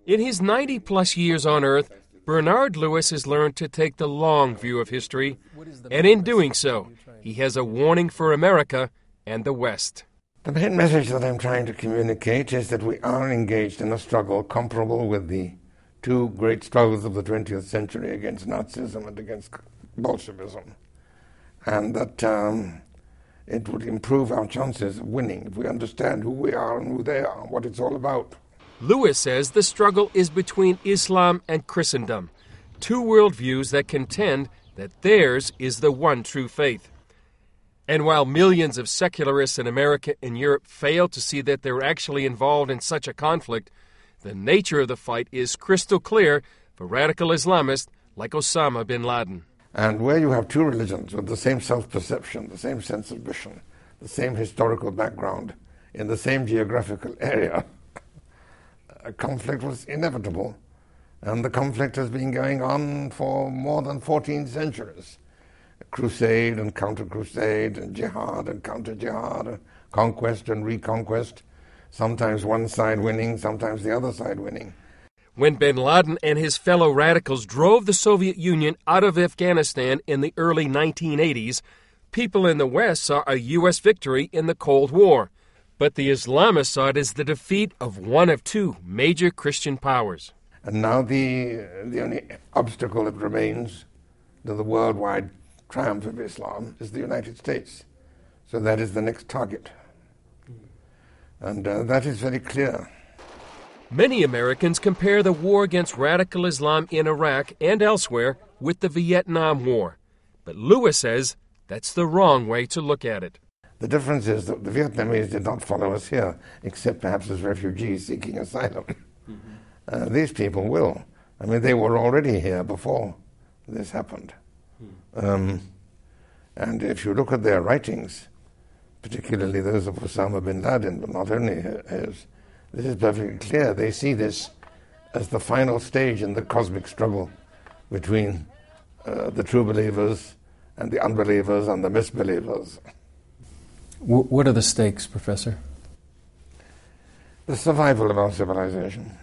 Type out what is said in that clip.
In his 90-plus years on Earth, Bernard Lewis has learned to take the long view of history, and in doing so, he has a warning for America and the West. The main message that I'm trying to communicate is that we are engaged in a struggle comparable with the two great struggles of the 20th century against Nazism and against Bolshevism, and that it would improve our chances of winning if we understand who we are and who they are, what it's all about. Lewis says the struggle is between Islam and Christendom, two worldviews that contend that theirs is the one true faith. And while millions of secularists in America and Europe fail to see that they're actually involved in such a conflict, the nature of the fight is crystal clear for radical Islamists like Osama bin Laden. And where you have two religions with the same self-perception, the same sense of vision, the same historical background, in the same geographical area, a conflict was inevitable. And the conflict has been going on for more than 14 centuries. Crusade and counter-crusade and jihad and counter-jihad, conquest and reconquest, sometimes one side winning, sometimes the other side winning. When bin Laden and his fellow radicals drove the Soviet Union out of Afghanistan in the early 1980s, people in the West saw a U.S. victory in the Cold War. But the Islamists saw it as the defeat of one of two major Christian powers. And now the only obstacle that remains to the worldwide triumph of Islam is the United States. So that is the next target. And that is very clear. Many Americans compare the war against radical Islam in Iraq and elsewhere with the Vietnam War. But Lewis says that's the wrong way to look at it. The difference is that the Vietnamese did not follow us here, except perhaps as refugees seeking asylum. These people will. I mean, they were already here before this happened. And if you look at their writings, particularly those of Osama bin Laden, but not only his, this is perfectly clear. They see this as the final stage in the cosmic struggle between the true believers and the unbelievers and the misbelievers. What are the stakes, Professor? The survival of our civilization.